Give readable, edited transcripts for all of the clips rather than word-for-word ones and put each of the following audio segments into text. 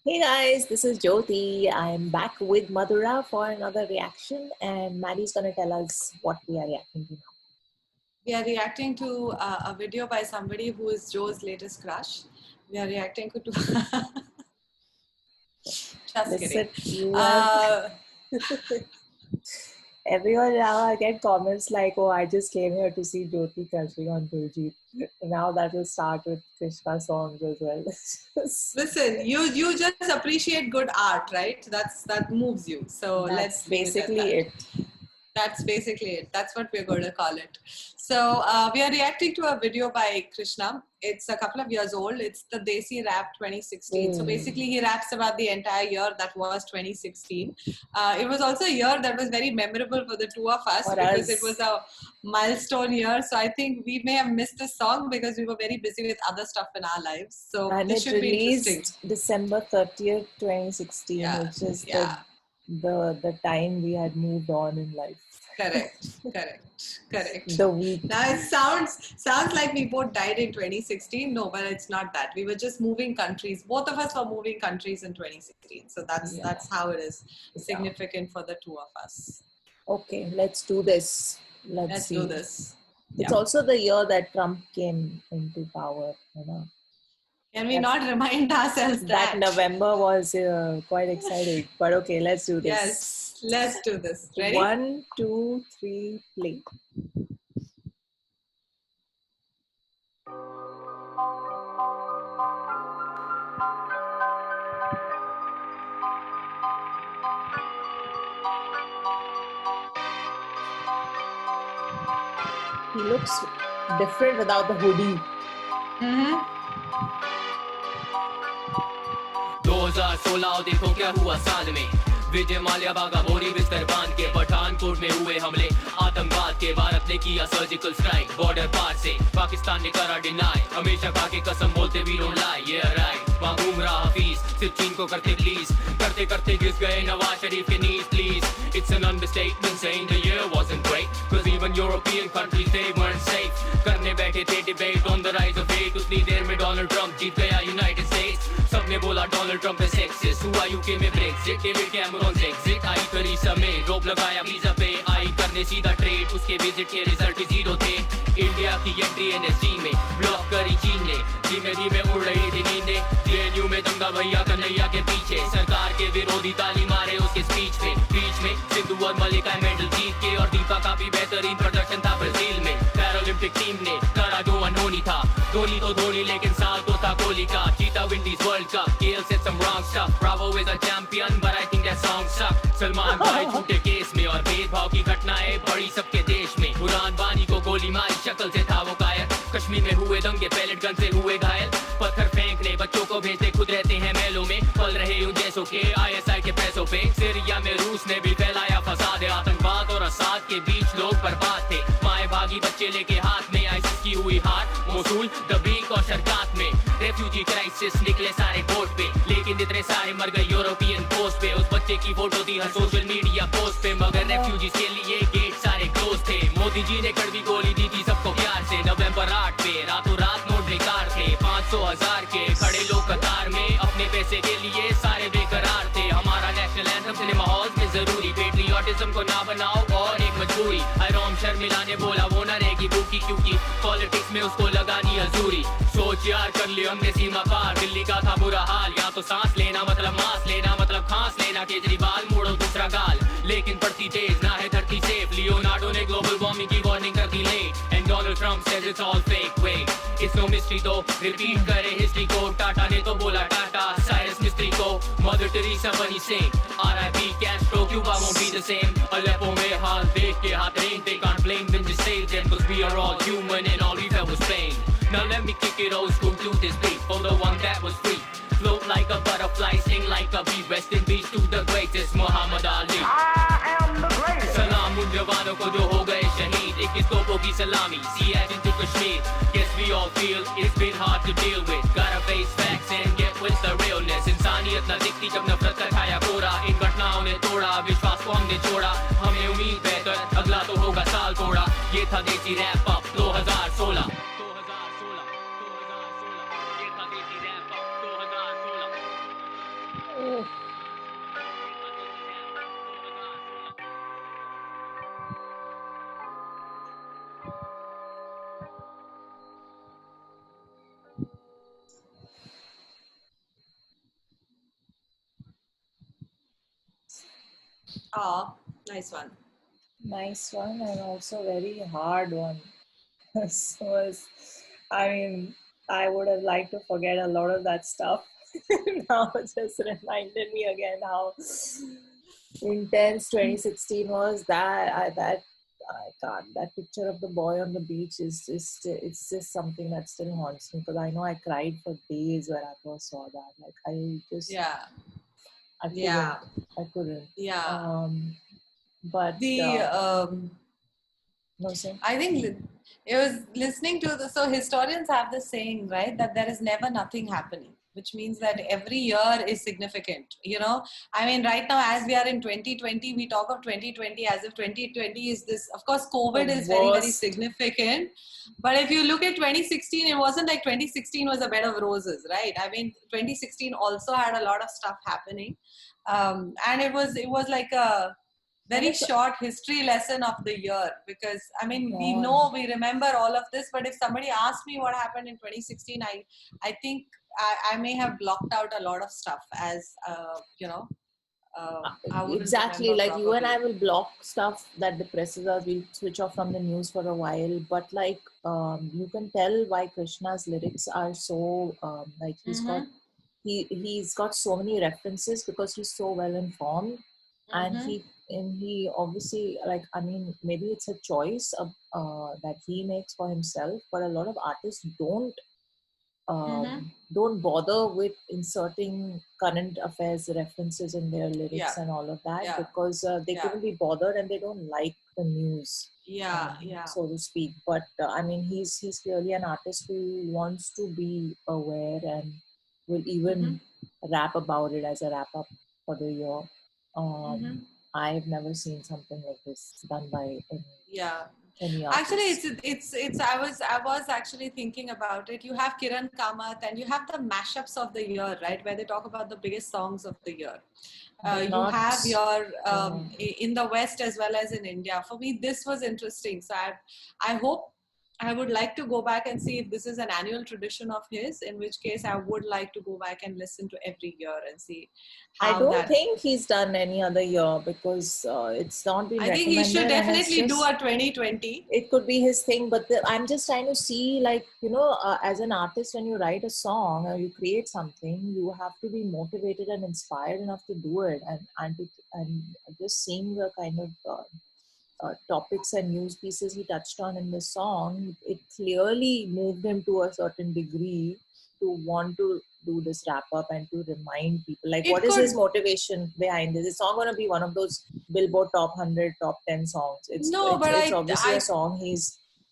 Hey guys, this is Jyoti. I'm back with Madhura for another reaction, and Maddie's gonna tell us what we are reacting to now. We are reacting to a video by somebody who is Joe's latest crush. We are reacting to. Just Listen, kidding. you have Uh, everyone now. I get comments like, "Oh, I just came here to see Jyoti crushing on Diljit." Now that will start with Krishna songs as well. listen, you just appreciate good art, right? That moves you. So That's let's leave it at basically that. it. That's basically it. That's what we're going to call it. So we are reacting to a video by Krishna. It's a couple of years old. It's the Desi Rap 2016. So basically he raps about the entire year that was 2016. It was also a year that was very memorable for the two of us For because it us. was a milestone year. So I think we may have missed this song because we were very busy with other stuff in our lives. So And this it should be interesting. released December 30th, 2016, Yeah, which is yeah. the time we had moved on in life. Correct. The week. Now it sounds like we both died in 2016. No, but it's not that. We were just moving countries. Both of us were moving countries in 2016. So that's how it is significant for the two of us. Okay, let's do this. Let's See. do this. It's also the year that Trump came into power. Can we not remind ourselves that November was quite exciting? But okay, let's do this. Yes, let's do this. Ready? 1, 2, 3, play. He looks different without the hoodie. 2016 देखो क्या हुआ साल में विजय माल्या बागा बोरी बिस्तर बांध के पठानकोट में हुए हमले आतंकवाद के भारत ने किया सर्जिकल स्ट्राइक बॉर्डर पार से पाकिस्तान ने करा डिनाई हमेशा खा के कसम बोलते वी डोंट लाई ये राइट वहाँ घूम रहा हफीज सिर्फ चीन को करते प्लीज करते करते घिस गए नवाज शरीफ के knees please it's an understatement saying the year wasn't great because even European countries they weren't safe करने बैठे थे debate on the rise of hate उतनी देर में डोनाल्ड ट्रंप जीत गया यूनाइटेड स्टेट्स सबने बोला डोनाल्ड ट्रंप है सेक्सिस्ट हुआ यूके में ब्रेक्सिट डेविड कैमरॉन से एग्जिट आई थेरेसा मे रोक लगाया वीजा पे आई करने सीधा ट्रेड उसके विजिट के रिजल्ट जीरो थे इंडिया की एंट्री एनएसजी में ब्लॉक करी चीन ने धीमे धीमे उड़ रही थी नींदें जेएनयू में दंगा भैया कन्हैया के पीछे सरकार के विरोधी ताली मारे उसके स्पीच में बीच में सिंधु और मलिका मेडल जीत के और दीपा का भी बेहतरीन प्रदर्शन था ब्राजील में पैरालंपिक टीम ने करा जो अनहोनी था धोनी तो धोनी लेकिन साल तो था कोहली का जीता Windies world cup KL said some wrong stuff Bravo is a champion but I think that song sucked Salman भाई झूठे केस में और भेदभाव की घटनाएं बड़ी सबके देश में कुरान बानी को गोली मारी शक्ल से था वो कायर कश्मीर में हुए दंगे पैलेट गन से हुए घायल पत्थर फेंकने बच्चों को भेजते खुद रहते हैं मेलों में पल रहे उन जैसों के आईएसआई के पैसों पे सीरिया में रूस ने भी फैलाया फसाद आतंकवाद और असाद के बीच लोग बर्बाद थे माए भागी बच्चे लेके हाथ में आईसिस की हुई हार मोसूल दबीक और शरकात में रेफ्यूजी क्राइसिस निकले सारे बोर्ड पे लेकिन इतने सारे मर गए यूरोपियन पोस्ट पे उस बच्चे की फोटो दी हर सोशल मीडिया पोस्ट पे मगर रेफ्यूजीज के लिए गेट सारे क्लोज थे मोदी जी ने कड़वी गोली दी थी सबको प्यार से नवंबर 8 पे रातों रात नोट बेकार थे 500,000 के खड़े लोग कतार में अपने पैसे के लिए सारे बेकरार थे हमारा नेशनल एंथम सिनेमा हॉल में जरूरी पेट्रियोटिज्म को ना बनाओ और एक मजबूरी आयरॉम शर्मिला ने बोला वो ना रहेगी भूखी क्योंकि पॉलिटिक्स में उसको लगानी हजूरी सोच यार कर लिया हमने सीमा पार दिल्ली का था बुरा हाल या तो सांस लेना मतलब मांस लेना मतलब खांस लेना केजरीवाल मोड़ो दूसरा गाल लेकिन पड़ती तेज ना है धरती सेफ लियोनार्डो ने ग्लोबल वार्मिंग की वार्निंग कर दी late and Donald Trump says it's all fake way it's no mystery तो रिपीट करे हिस्ट्री को टाटा ने तो बोला टाटा साइरस मिस्त्री को मदर टेरेसा बनी से RIP Castro Cuba won't be the same Aleppo में हाल देख के हाथ रेंग they can't blame them just save them cause we are all human and all we felt was pain now let me kick it old school to this beat for the one that was free float like a butterfly sing like a bee rest in peace to the greatest Muhammad Ali I am the greatest सलाम उन जवानों को जो हो गए शहीद 21 तोपों की सलामी Siege into Kashmir guess we all feel it's been hard to deal with gotta face facts and get with the realness इंसानियत न दिखती जब नफरत का छाया कोरा इन घटनाओं ने तोड़ा विश्वास को हमने छोड़ा हमें उम्मीद बेहतर अगला तो होगा साल थोड़ा ये था देसी रैप अप 2016 ये था देसी wrap up 2016 Oh, nice one. Nice one, and also very hard one. So, I mean, I would have liked to forget a lot of that stuff. Now it just reminded me again how intense 2016 was. I can't. That picture of the boy on the beach is just, it's just something that still haunts me, because I know I cried for days when I first saw that. Like, Yeah. I Yeah. couldn't. Yeah. But The no, say. I think it was listening to the, so historians have this saying, right, that there is never nothing happening, which means that every year is significant. You know, I mean, right now, as we are in 2020, we talk of 2020 as if 2020 is this, of course, COVID The is very, very worst. significant. But if you look at 2016, it wasn't like 2016 was a bed of roses, right? I mean, 2016 also had a lot of stuff happening. And it was like a And very it's short history lesson of the year, because I mean God. we remember all of this, but if somebody asked me what happened in 2016, I think I may have blocked out a lot of stuff as I wouldn't Exactly, remember like you and I probably. will block stuff that depresses us. We'll switch off from the news for a while, but like you can tell why Krishna's lyrics are so like Mm-hmm. he's got so many references because he's so well informed, and Mm-hmm. he obviously, like, I mean, maybe it's a choice of, that he makes for himself, but a lot of artists Mm-hmm. don't bother with inserting current affairs references in their lyrics Yeah. and all of that, Yeah. because they Yeah. couldn't be bothered and they don't like the news, Yeah. Yeah. so to speak. But I mean, he's clearly an artist who wants to be aware and will Mm-hmm. even rap about it as a wrap up for the year. Mm-hmm. I've never seen something like this done by Yeah. any Actually, artist. it's I was actually thinking about it. You have Kiran Kamath and you have the mashups of the year, right, where they talk about the biggest songs of the year. But You not have your uh, in the West as well as in India. For me, this was interesting. So I hope I would like to go back and see if this is an annual tradition of his. In which case, I would like to go back and listen to every year and see I how don't that. think he's done any other year, because it's not been I think he should recommended, and it's definitely do just, a 2020. it could be his thing. But I'm just trying to see, like, as an artist, when you write a song or you create something, you have to be motivated and inspired enough to do it, and just seeing the kind of topics and news pieces he touched on in the song, it clearly moved him to a certain degree to want to do this wrap up and to remind people. Like, what It is his could. motivation behind this? It's not going to be one of those Billboard top 100, top 10 songs. No, but It's obviously a I song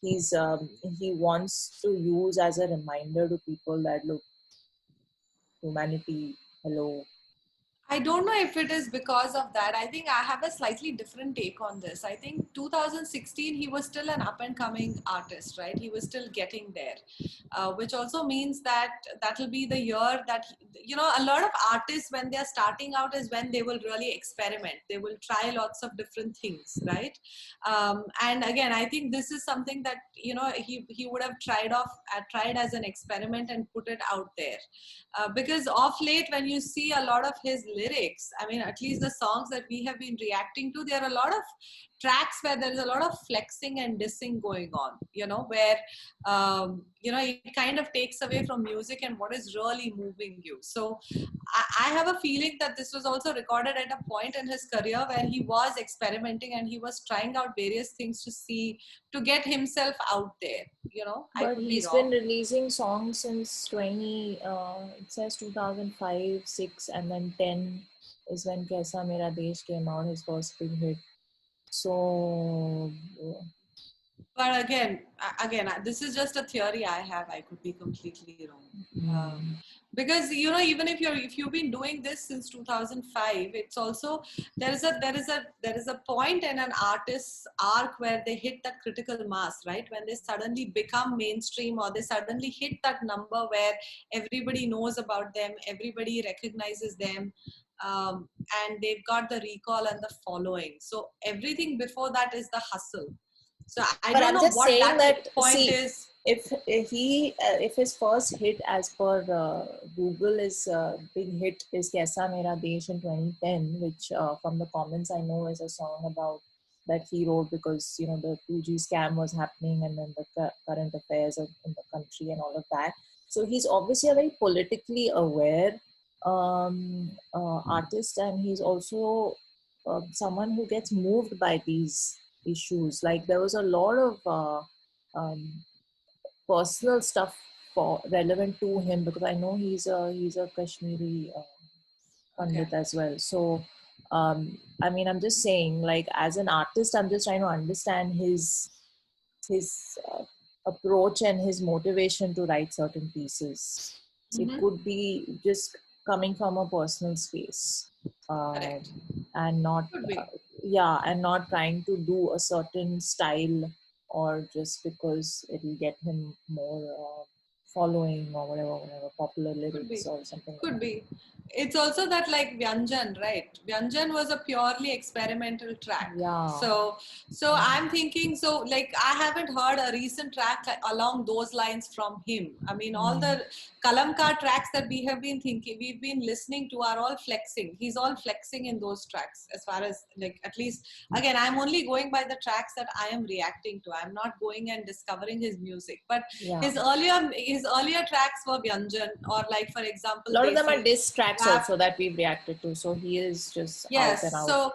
he wants to use as a reminder to people that, look, humanity, hello. I don't know if it is because of that. I think I have a slightly different take on this. I think 2016, he was still an up and coming artist, right? He was still getting there, which also means that that will be the year that, a lot of artists, when they're starting out, is when they will really experiment. They will try lots of different things, right? And again, I think this is something that, he would have tried as an experiment and put it out there. Because of late, when you see a lot of his lyrics, I mean, at least the songs that we have been reacting to, there are a lot of tracks where there is a lot of flexing and dissing going on, where it kind of takes away from music and what is really moving you. So I have a feeling that this was also recorded at a point in his career where he was experimenting and he was trying out various things to get himself out there. I But could be he's been wrong. releasing songs since it says 2005, 6, and then 10 is when Kaisa Mera Desh came out, his first big hit. So, But again, this is just a theory I have. I could be completely wrong. Because even if you've been doing this since 2005, it's also there is a point in an artist's arc where they hit that critical mass, right? When they suddenly become mainstream, or they suddenly hit that number where everybody knows about them, everybody recognizes them, and they've got the recall and the following. So everything before that is the hustle. So I But don't I'm know just what saying that that, point see, is. if his first hit as per Google is big hit is Kaisa Mera Desh in 2010, which from the comments I know is a song about that he wrote because the 2G scam was happening and then the current affairs in the country and all of that. So he's obviously a very politically aware artist, and he's also someone who gets moved by these issues. Like there was a lot of um, personal stuff for relevant to him, because I know he's a Kashmiri Okay. Pandit as well. So I mean, I'm just saying, like as an artist, I'm just trying to understand his approach and his motivation to write certain pieces. So it Mm-hmm. could be just coming from a personal space, Correct. and not Could be. and not trying to do a certain style, or just because it'll get him more following or whatever popular Could lyrics be. or something like Could that. be. It's also that like Vyanjan, right? Vyanjan was a purely experimental track. Yeah. So I'm thinking, so like I haven't heard a recent track along those lines from him. I mean, all the Kalamkar tracks that we've been listening to are all flexing. He's all flexing in those tracks, as far as like, at least, again, I'm only going by the tracks that I am reacting to. I'm not going and discovering his music. But Yeah. his earlier tracks were Vyanjan, or like, for example, A lot of them are Desi diss tracks rap. also that we've reacted to. So he is just out and Yes, out. so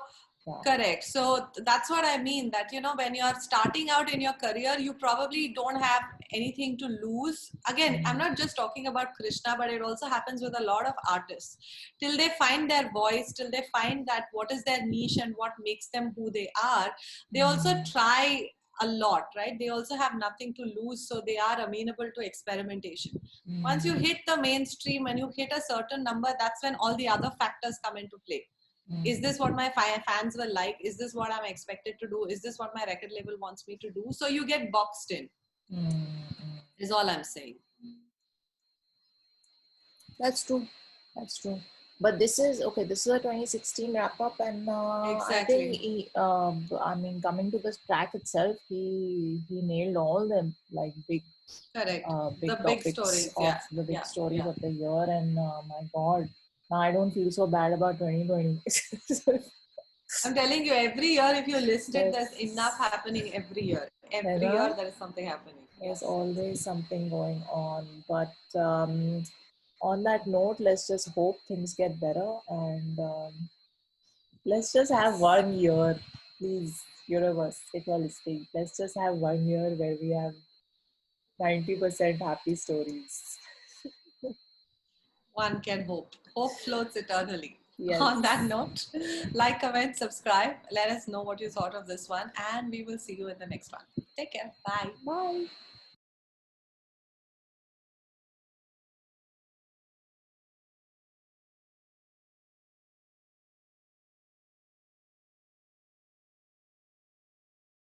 Yeah. correct. So that's what I mean, that when you're starting out in your career, you probably don't have anything to lose. Again, I'm not just talking about Krishna, but it also happens with a lot of artists. Till they find their voice, till they find that what is their niche and what makes them who they are, they also try a lot, right? They also have nothing to lose, so they are amenable to experimentation. Once you hit the mainstream and you hit a certain number, that's when all the other factors come into play. Is this what my fans will like? Is this what I'm expected to do? Is this what my record label wants me to do? So you get boxed in, is all I'm saying. That's true. That's true. But this is okay. This is a 2016 wrap up, and I think Exactly. I mean, coming to this track itself, he nailed all the like big Correct. big The big topics stories. of Yeah. the big Yeah. stories Yeah. of the year. And my God, now I don't feel so bad about 2020. I'm telling you, every year, if you list it, Yes. there's enough happening every year. You Every year, know, there is something happening. there's Yes. always something going on. But on that note, let's just hope things get better, and let's just have 1 year, please, universe, if you're listening. Let's just have 1 year where we have 90% happy stories. One can hope. Hope floats eternally. Yes. On that note, like, comment, subscribe. Let us know what you thought of this one, and we will see you in the next one. Take care. Bye. Bye.